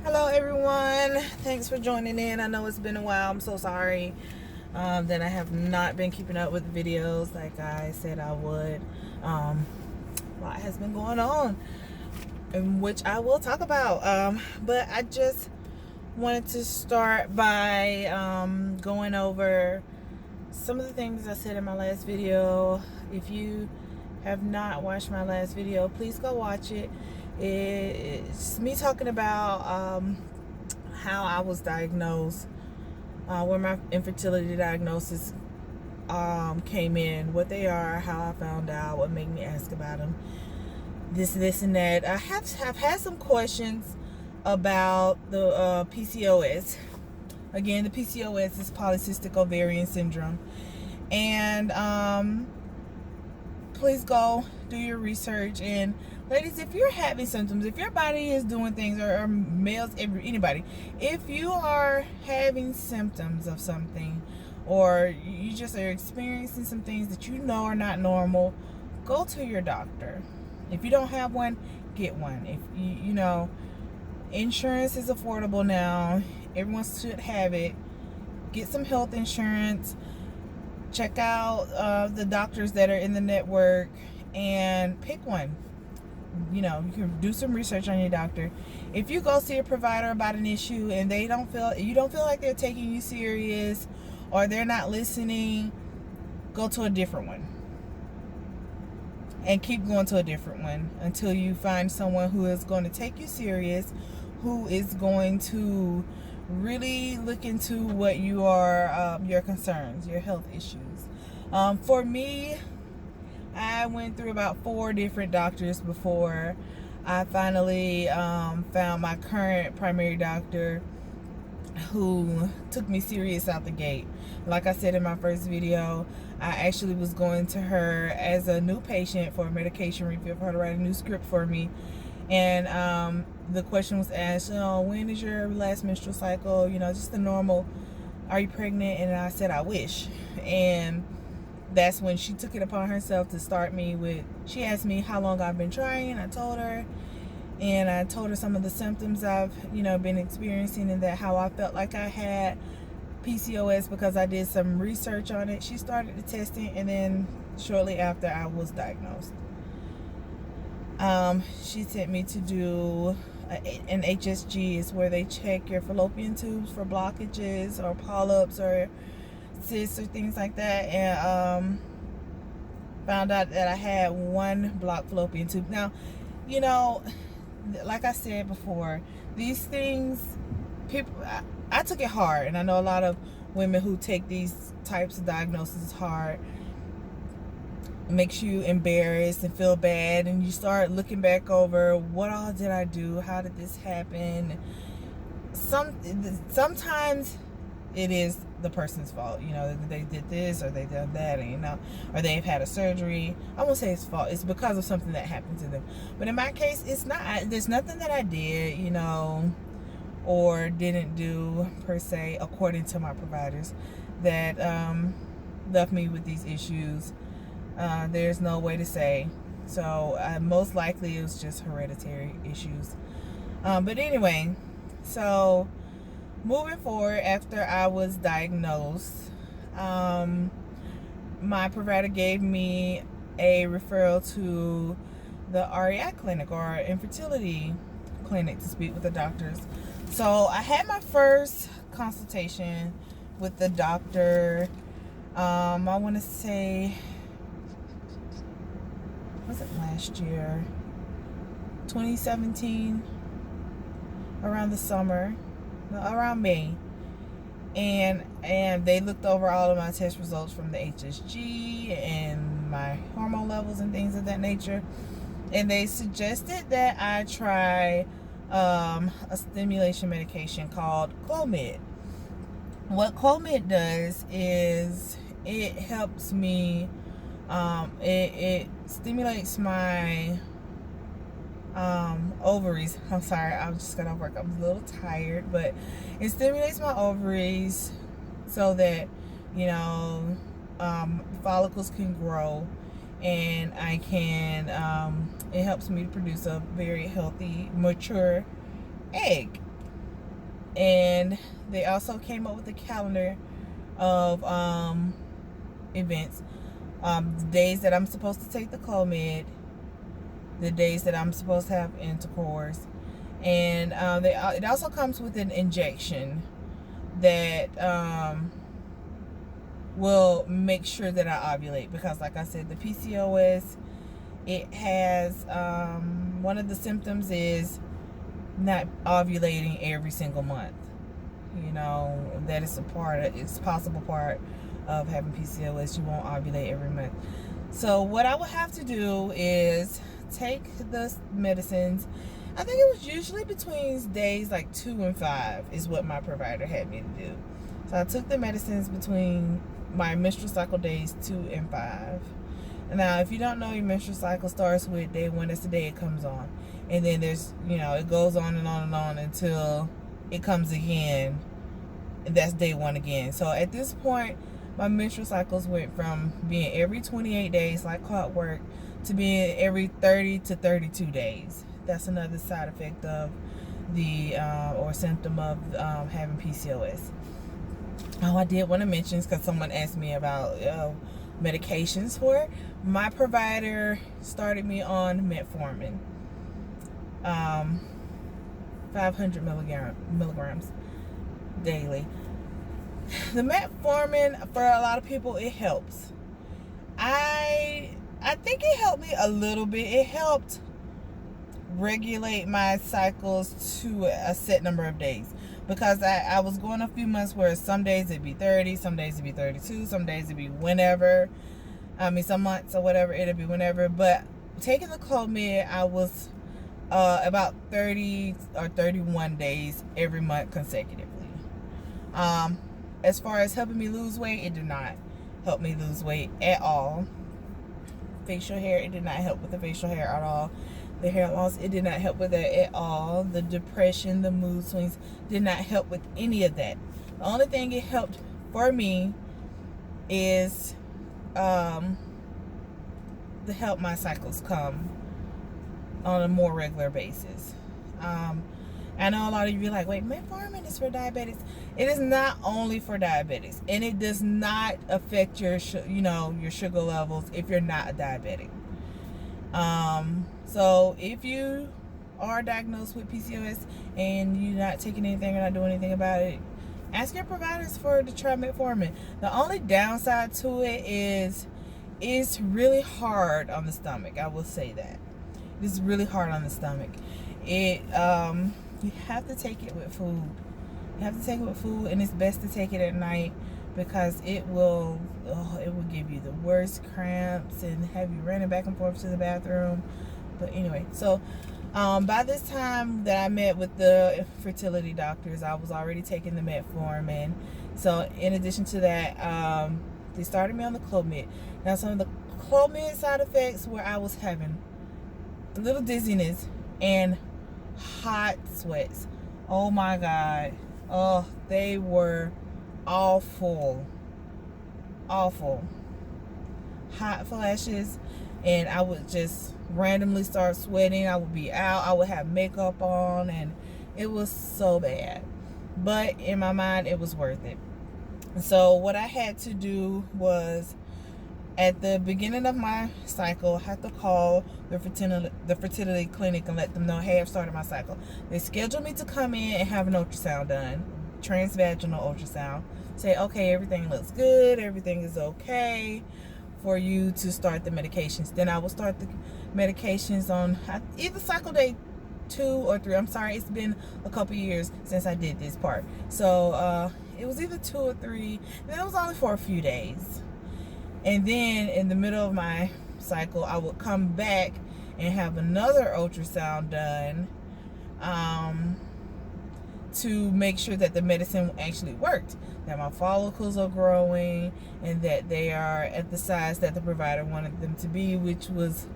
Hello everyone, thanks for joining in. I know it's been a while. I'm so sorry that I have not been keeping up with the videos like I said I would. A lot has been going on, in which I will talk about, but I just wanted to start by going over some of the things I said in my last video. If you have not watched my last video, please go watch it. It's me talking about how I was diagnosed, where my infertility diagnosis came in, what they are, how I found out, what made me ask about them, this and that. I've had some questions about the PCOS. Again, the PCOS is polycystic ovarian syndrome, and please go do your research. And ladies, if you're having symptoms, if your body is doing things, or males, anybody, if you are having symptoms of something, or you just are experiencing some things that you know are not normal, go to your doctor. If you don't have one, get one. If you know, insurance is affordable now. Everyone should have it. Get some health insurance. Check out the doctors that are in the network and pick one. You know, you can do some research on your doctor. If you go see a provider about an issue and you don't feel like they're taking you serious, or they're not listening, go to a different one. And keep going to a different one until you find someone who is going to take you serious, who is going to really look into what you are, your concerns, your health issues. For me, I went through about 4 different doctors before I finally found my current primary doctor, who took me serious out the gate. Like I said in my first video, I actually was going to her as a new patient for a medication refill, for her to write a new script for me. And the question was asked, when is your last menstrual cycle? You know, just the normal, are you pregnant? And I said, I wish. And that's when she took it upon herself to start me with, she asked me how long I've been trying. I told her, and I told her some of the symptoms I've, been experiencing, and that how I felt like I had PCOS because I did some research on it. She started the testing, and then shortly after I was diagnosed. She sent me to do an HSG, is where they check your fallopian tubes for blockages or polyps or cysts or things like that, and found out that I had 1 blocked fallopian tube. Now, like I said before, these things, I took it hard, and I know a lot of women who take these types of diagnoses hard. It makes you embarrassed and feel bad, and you start looking back over, what all did I do? How did this happen? Sometimes it is the person's fault, they did this or they did that, and or they've had a surgery. I won't say it's fault, it's because of something that happened to them. But in my case, it's not. There's nothing that I did, or didn't do per se, according to my providers, that left me with these issues. There's no way to say. So most likely it was just hereditary issues. But anyway, so moving forward, after I was diagnosed, my provider gave me a referral to the REI clinic, or infertility clinic, to speak with the doctors. So I had my first consultation with the doctor, I want to say, was it last year, 2017, around the summer, around May, and they looked over all of my test results from the HSG and my hormone levels and things of that nature, and they suggested that I try a stimulation medication called Clomid. What Clomid does is it helps me, it stimulates my ovaries. I'm sorry, I just got off work. I'm a little tired, but it stimulates my ovaries so that follicles can grow, and I can it helps me to produce a very healthy, mature egg. And they also came up with a calendar of events, the days that I'm supposed to take the Clomid, the days that I'm supposed to have intercourse, and it also comes with an injection that will make sure that I ovulate, because like I said, the PCOS, it has one of the symptoms is not ovulating every single month. You know, that is it's a possible part of having PCOS. You won't ovulate every month. So what I would have to do is take the medicines. I think it was usually between days like 2 and 5 is what my provider had me to do. So I took the medicines between my menstrual cycle days 2 and 5. Now, if you don't know, your menstrual cycle starts with day 1. That's the day it comes on. And then there's, you know, it goes on and on and on until it comes again. And that's day 1 again. So at this point, my menstrual cycles went from being every 28 days like clockwork to being every 30 to 32 days. That's another side effect of the or symptom of having PCOS. Oh, I did want to mention, because someone asked me about medications for it. My provider started me on metformin, 500 milligrams daily. The metformin, for a lot of people, it helps. I think it helped me a little bit. It helped regulate my cycles to a set number of days, because I was going a few months where some days it'd be 30, some days it'd be 32, some days it'd be whenever. I mean, some months or whatever, it'd be whenever. But taking the Clomid, I was about 30 or 31 days every month consecutively. As far as helping me lose weight, it did not help me lose weight at all. Facial hair, it did not help with the facial hair at all. The hair loss, it did not help with that at all. The depression, the mood swings, did not help with any of that. The only thing it helped for me is to help my cycles come on a more regular basis. I know a lot of you are like, wait, metformin is for diabetics. It is not only for diabetics, and it does not affect your your sugar levels if you're not a diabetic. So if you are diagnosed with PCOS and you're not taking anything or not doing anything about it, ask your providers to try metformin. The only downside to it is it's really hard on the stomach. I will say that. It's really hard on the stomach. You have to take it with food. You have to take it with food, and it's best to take it at night, because it will give you the worst cramps and have you running back and forth to the bathroom. But anyway, so by this time that I met with the fertility doctors, I was already taking the metformin. So in addition to that, they started me on the Clomid. Now, some of the Clomid side effects were I was having a little dizziness and hot sweats. Oh my God. Oh, they were awful. Hot flashes, and I would just randomly start sweating. I would be out. I would have makeup on, and it was so bad. But in my mind, it was worth it. So what I had to do was, at the beginning of my cycle, I had to call the fertility clinic and let them know, hey, I've started my cycle. They scheduled me to come in and have an ultrasound done, transvaginal ultrasound. Say, okay, everything looks good, everything is okay for you to start the medications. Then I will start the medications on either cycle day 2 or 3. I'm sorry, it's been a couple years since I did this part. So it was either 2 or 3, and it was only for a few days. And then in the middle of my cycle, I would come back and have another ultrasound done to make sure that the medicine actually worked, that my follicles are growing, and that they are at the size that the provider wanted them to be, which was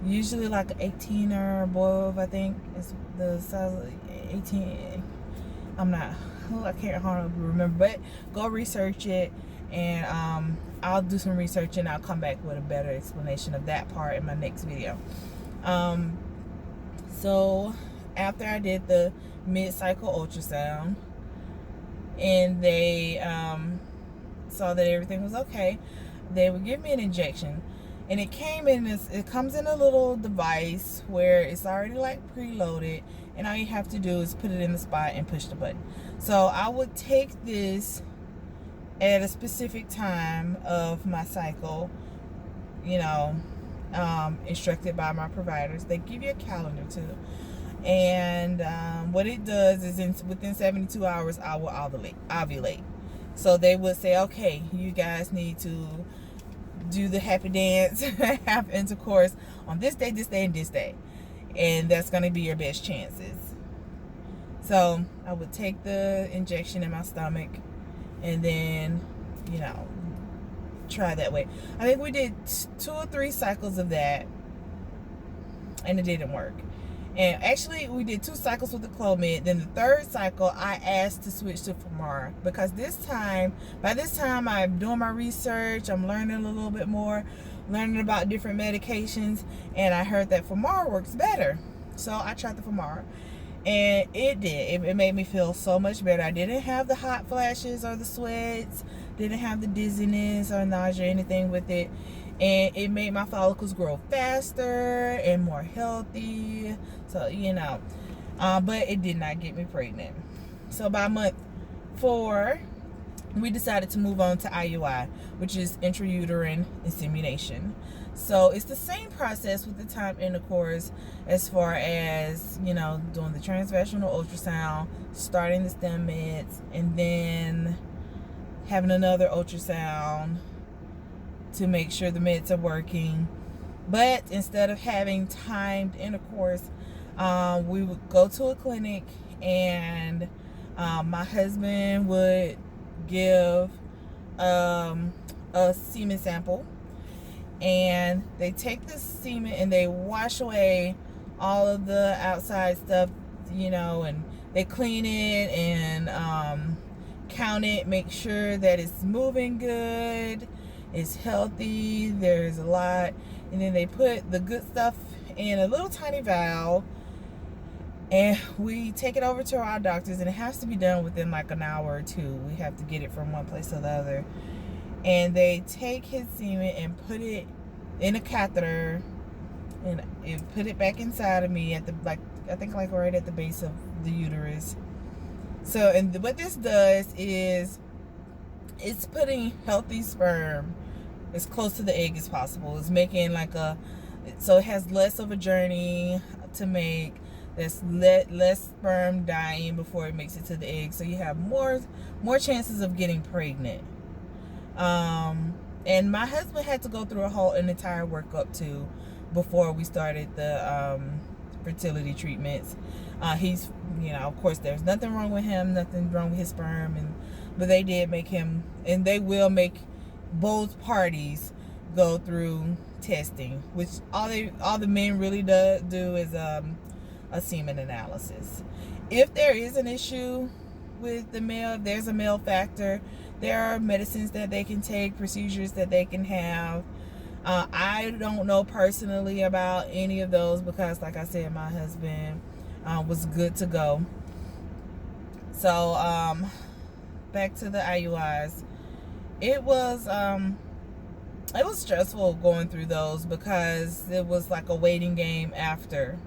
usually like 18 or above. I think is the size of 18. I can't hardly remember, but go research it, and I'll do some research and I'll come back with a better explanation of that part in my next video. So after I did the mid-cycle ultrasound, and they saw that everything was okay. They would give me an injection, and it comes in a little device where it's already like preloaded, and all you have to do is put it in the spot and push the button. So I would take this at a specific time of my cycle, instructed by my providers. They give you a calendar too. And what it does is within 72 hours, I will ovulate. So they would say, okay, you guys need to do the happy dance, have intercourse on this day, and this day. And that's going to be your best chances. So I would take the injection in my stomach and then, try that way. I think we did 2 or 3 cycles of that, and it didn't work. And actually, we did 2 cycles with the Clomid. Then the 3rd cycle, I asked to switch to Femara, because by this time, I'm doing my research. I'm learning a little bit more, learning about different medications, and I heard that Femara works better. So I tried the Femara, and it did. It made me feel so much better. I didn't have the hot flashes or the sweats, didn't have the dizziness or nausea, anything with it. And it made my follicles grow faster and more healthy. So, but it did not get me pregnant. So by month 4, we decided to move on to IUI, which is intrauterine insemination. So it's the same process with the time intercourse, as far as, doing the transvaginal ultrasound, starting the stem meds, and then having another ultrasound to make sure the meds are working. But instead of having timed intercourse, we would go to a clinic, and my husband would give a semen sample, and they take the semen and they wash away all of the outside stuff, and they clean it and count it, make sure that it's moving good, it's healthy, there's a lot, and then they put the good stuff in a little tiny vial, and we take it over to our doctors, and it has to be done within like an hour or 2. We have to get it from one place to the other, and they take his semen and put it in a catheter and put it back inside of me at the right at the base of the uterus. So, and what this does is it's putting healthy sperm as close to the egg as possible. It's making so it has less of a journey to make. There's less sperm dying before it makes it to the egg, so you have more chances of getting pregnant. And my husband had to go through an entire workup too before we started the fertility treatments. He's, of course, there's nothing wrong with him, nothing wrong with his sperm, but they did make him, and they will make both parties go through testing, which all the men really do is a semen analysis. If there is an issue with the male, if there's a male factor, there are medicines that they can take, procedures that they can have. I don't know personally about any of those, because like I said, my husband was good to go. So back to the IUIs. It was stressful going through those, because it was like a waiting game after.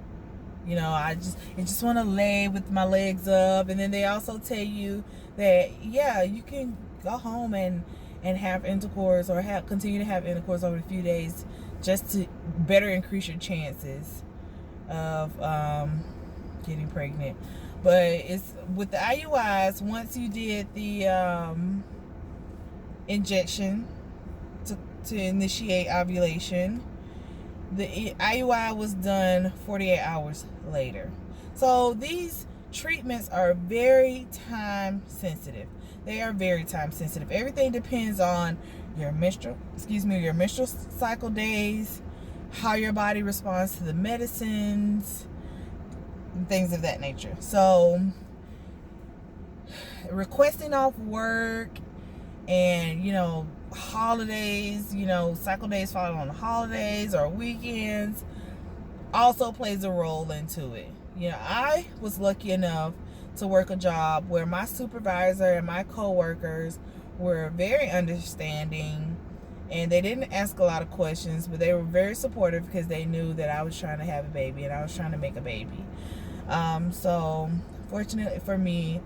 I just want to lay with my legs up, and then they also tell you that you can go home and have intercourse, or continue to have intercourse over a few days, just to better increase your chances of getting pregnant. But it's with the IUIs, once you did the injection to initiate ovulation, the IUI was done 48 hours later. So these treatments are very time sensitive. They are very time sensitive. Everything depends on your menstrual cycle days, how your body responds to the medicines, and things of that nature. So requesting off work and, holidays, cycle days falling on holidays or weekends also plays a role into it. I was lucky enough to work a job where my supervisor and my co-workers were very understanding, and they didn't ask a lot of questions, but they were very supportive because they knew that I was trying to have a baby and I was trying to make a baby. So fortunately for me,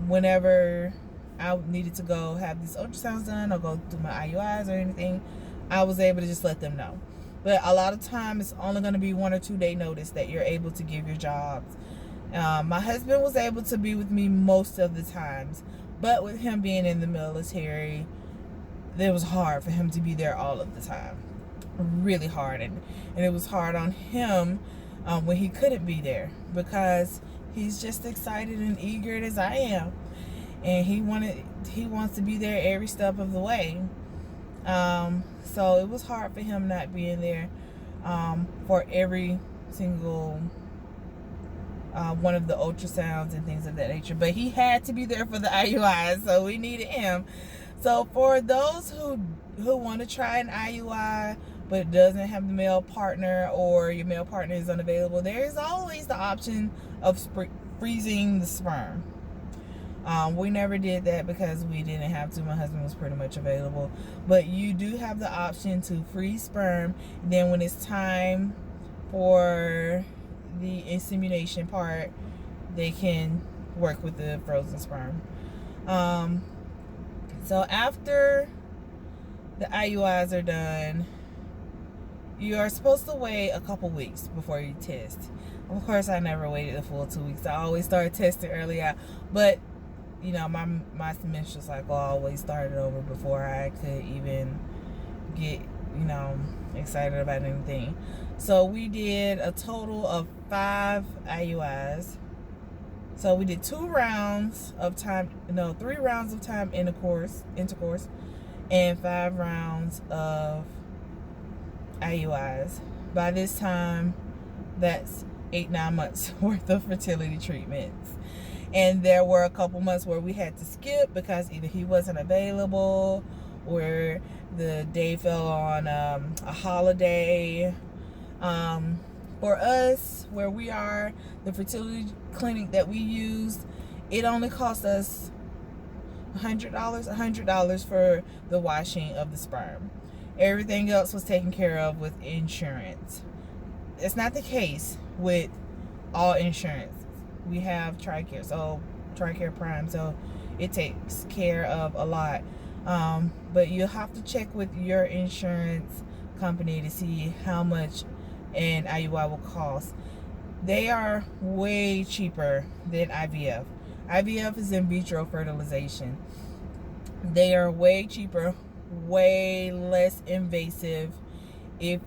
whenever I needed to go have these ultrasounds done or go do my IUIs or anything, I was able to just let them know. But a lot of times it's only going to be 1 or 2 day notice that you're able to give your jobs. My husband was able to be with me most of the times, but with him being in the military, it was hard for him to be there all of the time. Really hard. And it was hard on him when he couldn't be there, because he's just excited and eager as I am, and he wants to be there every step of the way. So it was hard for him not being there for every single one of the ultrasounds and things of that nature. But he had to be there for the IUI, so we needed him. So for those who want to try an IUI but doesn't have the male partner, or your male partner is unavailable, there is always the option of freezing the sperm. We never did that because we didn't have to. My husband was pretty much available. But you do have the option to freeze sperm. Then when it's time for the insemination part, they can work with the frozen sperm. So after the IUIs are done, you are supposed to wait a couple weeks before you test. Of course, I never waited a full 2 weeks. I always started testing early out. But, you know, my menstrual cycle always started over before I could even get, you know, excited about anything. So we did a total of 5 IUIs. So we did 3 rounds of time intercourse, and 5 rounds of IUIs. By this time, that's 8-9 months worth of fertility treatments. And there were a couple months where we had to skip because either he wasn't available or the day fell on a holiday. For us, where we are, the fertility clinic that we used, it only cost us $100 for the washing of the sperm. Everything else was taken care of with insurance. It's not the case with all insurance. We have TRICARE, so TRICARE Prime, so it takes care of a lot. But you'll have to check with your insurance company to see how much an IUI will cost. They are way cheaper than IVF. IVF is in vitro fertilization. They are way cheaper, way less invasive. If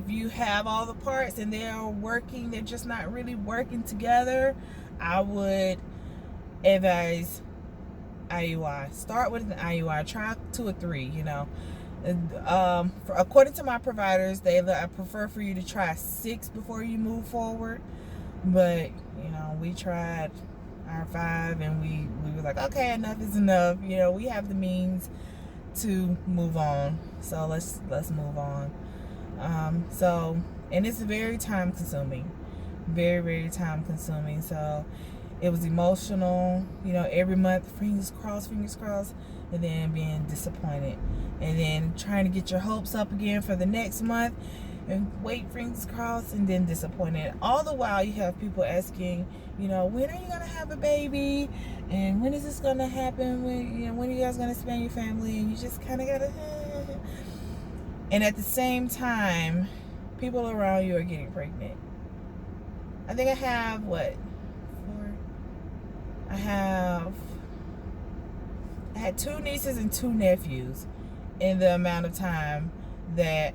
you have all the parts and they are working, they're just not really working together, I would advise IUI. Start with an IUI. Try 2 or 3, you know. According to my providers, I prefer for you to try 6 before you move forward. But, you know, we tried our 5 and we were like, okay, enough is enough. You know, we have the means to move on. So let's move on. And it's very time consuming. Very, very time consuming. So it was emotional, you know, every month, fingers crossed, and then being disappointed. And then trying to get your hopes up again for the next month and wait, fingers crossed, and then disappointed. All the while you have people asking, you know, when are you going to have a baby? And when is this going to happen? When are you guys going to expand your family? And you just kind of got to... And at the same time, people around you are getting pregnant. I think I have, I had 2 nieces and 2 nephews in the amount of time that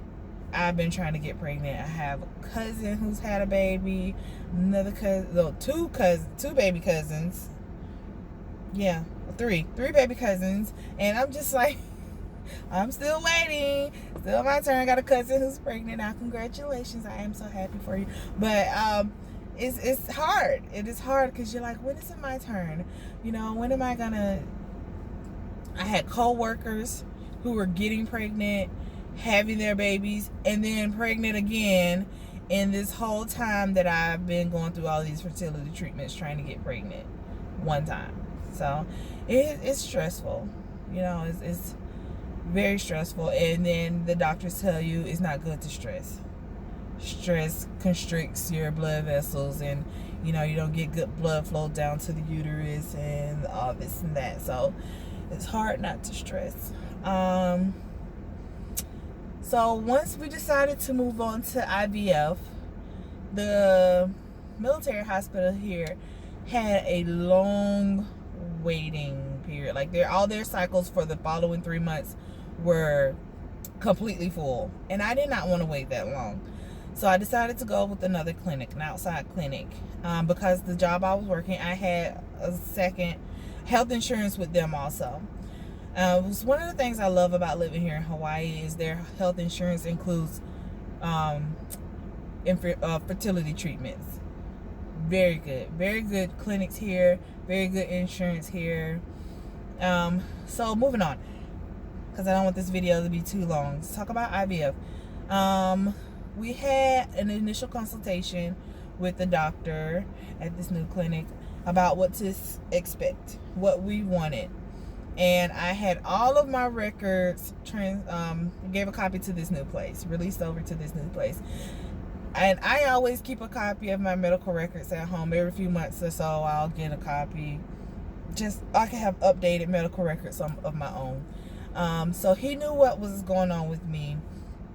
I've been trying to get pregnant. I have a cousin who's had a baby, another cousin, no, 2 baby cousins. Yeah, 3 baby cousins, and I'm just like, I'm still waiting. Still my turn. I got a cousin who's pregnant now. Congratulations. I am so happy for you. But it's hard. It is hard because you're like, when is it my turn? You know, when am I gonna... I had co-workers who were getting pregnant, having their babies, and then pregnant again. in this whole time that I've been going through all these fertility treatments trying to get pregnant one time. So it's stressful. You know, it's very stressful. And then the doctors tell you it's not good to stress. Stress constricts your blood vessels, and you know, you don't get good blood flow down to the uterus and all this and that. So it's hard not to stress. So once we decided to move on to IVF, the military hospital here had a long waiting period. Like all their cycles for the following 3 months were completely full, and I did not want to wait that long. So I decided to go with another clinic, an outside clinic, because the job I was working, I had a second health insurance with them also. It was one of the things I love about living here in Hawaii is their health insurance includes fertility treatments. Very good clinics here, very good insurance here. So moving on, because I don't want this video to be too long. Let's talk about IVF. We had an initial consultation with the doctor at this new clinic about what to expect, what we wanted. And I had all of my records gave a copy to this new place, released over to this new place. And I always keep a copy of my medical records at home. Every few months or so, I'll get a copy. Just I can have updated medical records of my own. So he knew what was going on with me.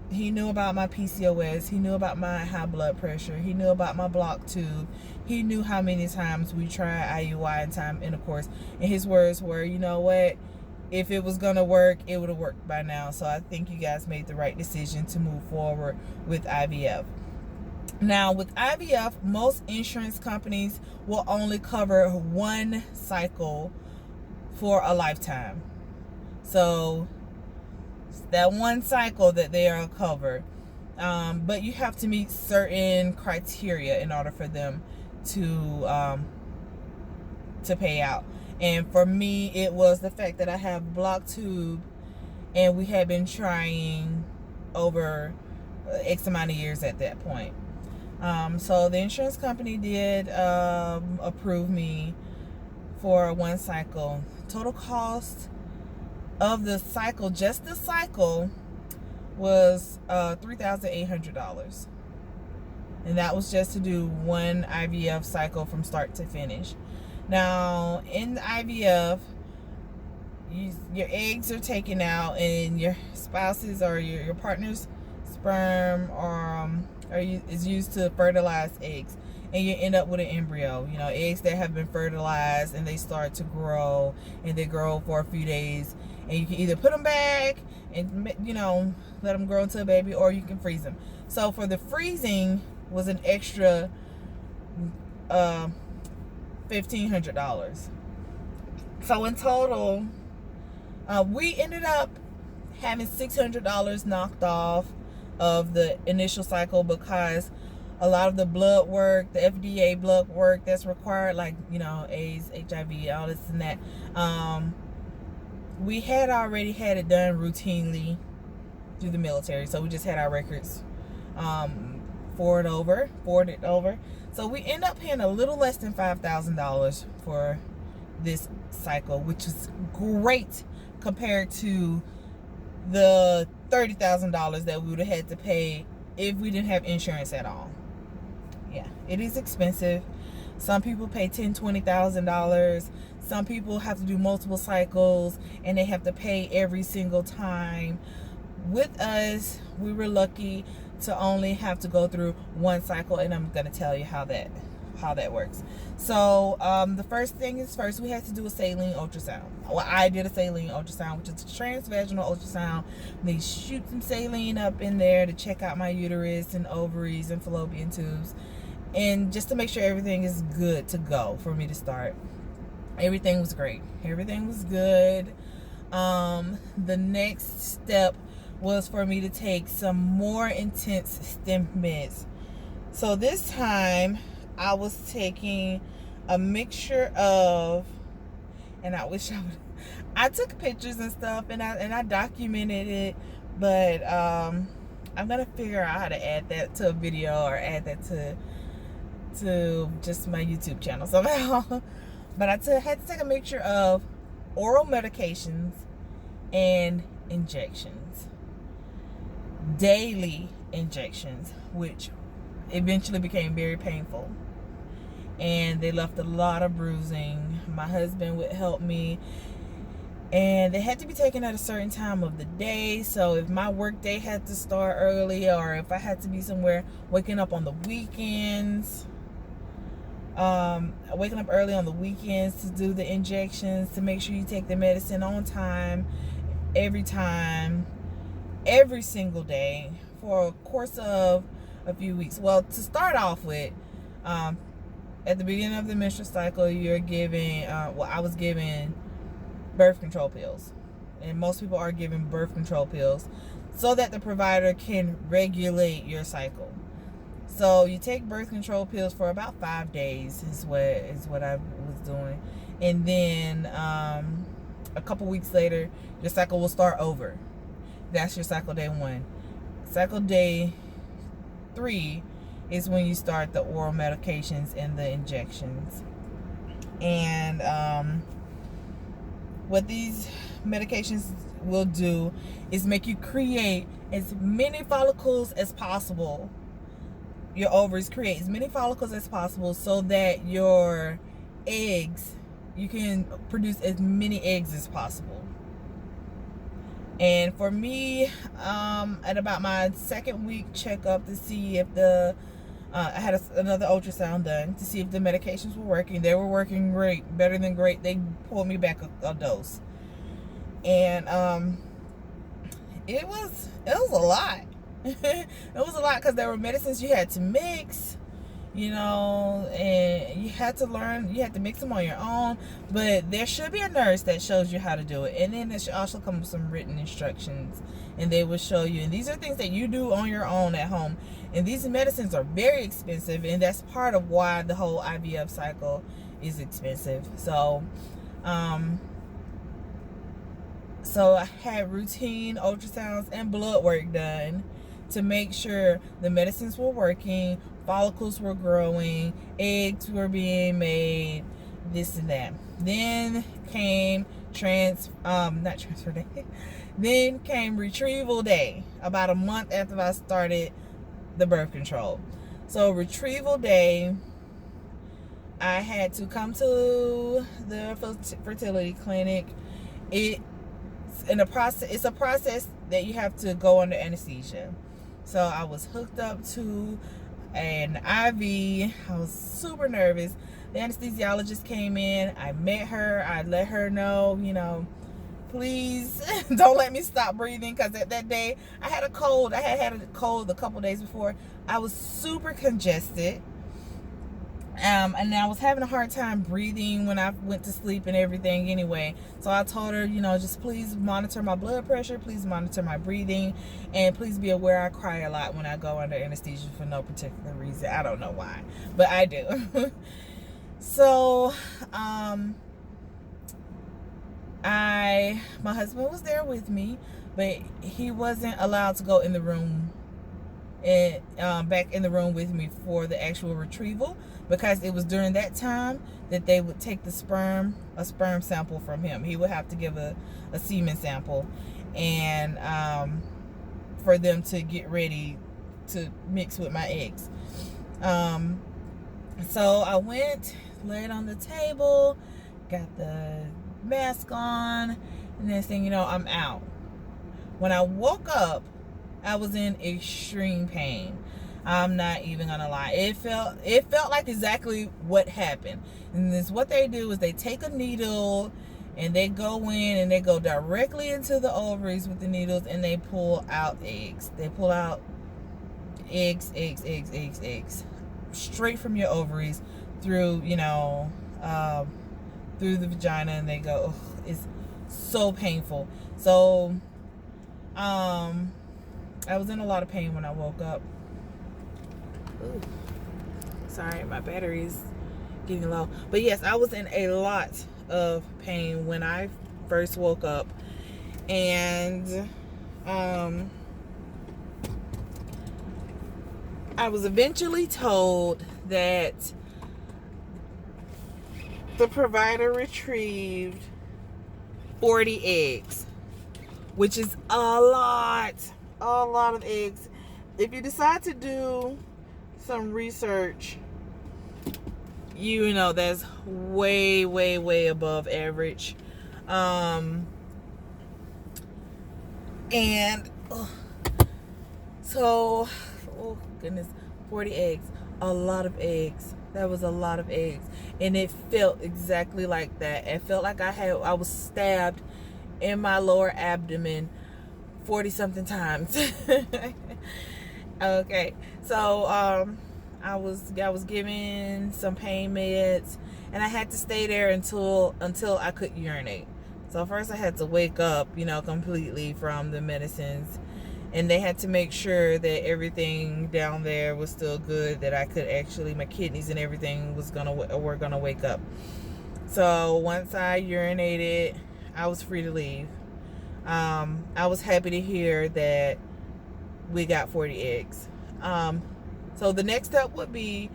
He knew about my PCOS. He knew about my high blood pressure. He knew about my blocked tube. He knew how many times we tried IUI and time intercourse. And his words were, you know what? If it was going to work, it would have worked by now. So I think you guys made the right decision to move forward with IVF. Now, with IVF, most insurance companies will only cover one cycle for a lifetime. So that one cycle that they are covered, but you have to meet certain criteria in order for them to pay out. And for me, it was the fact that I have blocked tube, and we had been trying over X amount of years at that point. So the insurance company did approve me for one cycle. Total cost of the cycle, just the cycle, was $3,800, and that was just to do one IVF cycle from start to finish. Now, in the IVF, your eggs are taken out, and your spouse's or your partner's sperm is used to fertilize eggs, and you end up with an embryo. You know, eggs that have been fertilized, and they start to grow, and they grow for a few days. And you can either put them back and, you know, let them grow into a baby, or you can freeze them. So for the freezing was an extra $1,500. So in total, we ended up having $600 knocked off of the initial cycle, because a lot of the blood work, the FDA blood work that's required, like, you know, AIDS, HIV, all this and that, we had already had it done routinely through the military. So we just had our records forwarded over. So we end up paying a little less than $5,000 for this cycle, which is great compared to the $30,000 that we would have had to pay if we didn't have insurance at all. Yeah, it is expensive. Some people pay $10,000, $20,000. Some people have to do multiple cycles, and they have to pay every single time. With us, we were lucky to only have to go through one cycle, and I'm going to tell you how that works. So the first thing is first we had to do a saline ultrasound. Well, I did a saline ultrasound, which is a transvaginal ultrasound. They shoot some saline up in there to check out my uterus and ovaries and fallopian tubes, and just to make sure everything is good to go for me to start. Everything was great. Everything was good. The next step was for me to take some more intense stim meds. So this time I was taking a mixture of, and I wish I took pictures and stuff, and I documented it, but I'm gonna figure out how to add that to a video or add that to just my YouTube channel somehow. But I had to take a mixture of oral medications and injections, daily injections, which eventually became very painful, and they left a lot of bruising. My husband would help me, and they had to be taken at a certain time of the day. So if my work day had to start early, or if I had to be somewhere, waking up on the weekends, waking up early on the weekends to do the injections, to make sure you take the medicine on time, every single day, for a course of a few weeks. Well, to start off with, at the beginning of the menstrual cycle, you're given, I was given birth control pills, and most people are given birth control pills so that the provider can regulate your cycle. So you take birth control pills for about 5 days is what I was doing, and then a couple weeks later your cycle will start over. That's your cycle day 1. Cycle day 3 is when you start the oral medications and the injections. And what these medications will do is make you create as many follicles as possible. Your ovaries create as many follicles as possible so that your eggs, you can produce as many eggs as possible. And for me, at about my 2nd week checkup to see if I had another ultrasound done to see if the medications were working. They were working great, better than great. They pulled me back a dose, and it was a lot. It was a lot because there were medicines you had to mix, and you had to learn. You had to mix them on your own. But there should be a nurse that shows you how to do it, and then there should also come with some written instructions, and they will show you. And these are things that you do on your own at home. And these medicines are very expensive, and that's part of why the whole IVF cycle is expensive. So I had routine ultrasounds and blood work done to make sure the medicines were working, follicles were growing, eggs were being made, this and that. Then came then came retrieval day, about a month after I started the birth control. So retrieval day, I had to come to the fertility clinic. It's a process that you have to go under anesthesia. So I was hooked up to an IV. I was super nervous. The anesthesiologist came in. I met her. I let her know, please don't let me stop breathing, because at that day I had a cold. I had a cold a couple days before. I was super congested, and I was having a hard time breathing when I went to sleep and everything anyway. So I told her, just please monitor my blood pressure, please monitor my breathing, and please be aware I cry a lot when I go under anesthesia for no particular reason. I don't know why, but I do. So my husband was there with me, but he wasn't allowed to go in the room back in the room with me for the actual retrieval, because it was during that time that they would take a sperm sample from him. He would have to give a semen sample, and for them to get ready to mix with my eggs. So I went, laid on the table, got the mask on, and next thing you know, I'm out. When I woke up, I was in extreme pain. I'm not even gonna lie. It felt like exactly what happened. And this, what they do is they take a needle and they go in and they go directly into the ovaries with the needles, and they pull out eggs. They pull out eggs straight from your ovaries through, through the vagina, and they go, it's so painful. So I was in a lot of pain when I woke up. Ooh. Sorry, my battery's getting low. But yes, I was in a lot of pain when I first woke up. And I was eventually told that the provider retrieved 40 eggs, which is a lot of eggs. If you decide to do some research, you know that's way above average. So, oh goodness, 40 eggs, a lot of eggs. That was a lot of eggs, and it felt exactly like that. It felt like I was stabbed in my lower abdomen 40 something times. Okay, so I was given some pain meds, and I had to stay there until I could urinate. So first I had to wake up, completely from the medicines, and they had to make sure that everything down there was still good, that I could actually, my kidneys and everything were gonna wake up. So once I urinated, I was free to leave. I was happy to hear that we got 40 eggs. So the next step would be,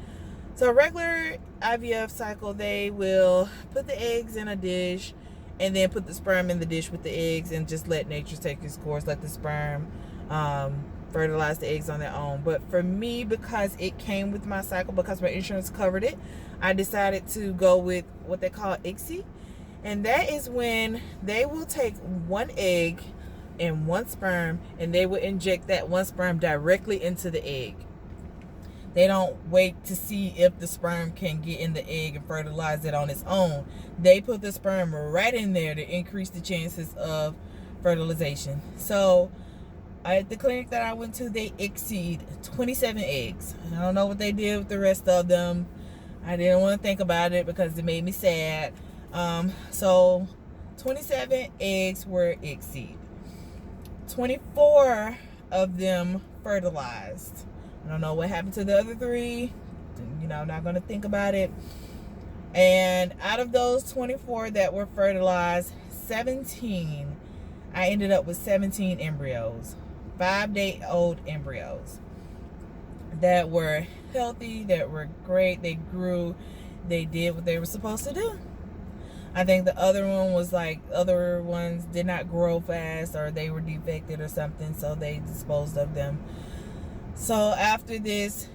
so a regular IVF cycle, they will put the eggs in a dish and then put the sperm in the dish with the eggs and just let nature take its course, let the sperm fertilize the eggs on their own. But for me, because it came with my cycle, because my insurance covered it, I decided to go with what they call ICSI. And that is when they will take one egg and one sperm, and they will inject that one sperm directly into the egg. They don't wait to see if the sperm can get in the egg and fertilize it on its own. They put the sperm right in there to increase the chances of fertilization. So at the clinic that I went to, they exceed 27 eggs. I don't know what they did with the rest of them. I didn't want to think about it because it made me sad. So 27 eggs were exceed. 24 of them fertilized. I don't know what happened to the other 3. Not going to think about it. And out of those 24 that were fertilized, 17, I ended up with 17 embryos. 5-day-old embryos that were healthy, that were great. They grew. They did what they were supposed to do. I think the other ones did not grow fast, or they were defected or something, so they disposed of them. So after this,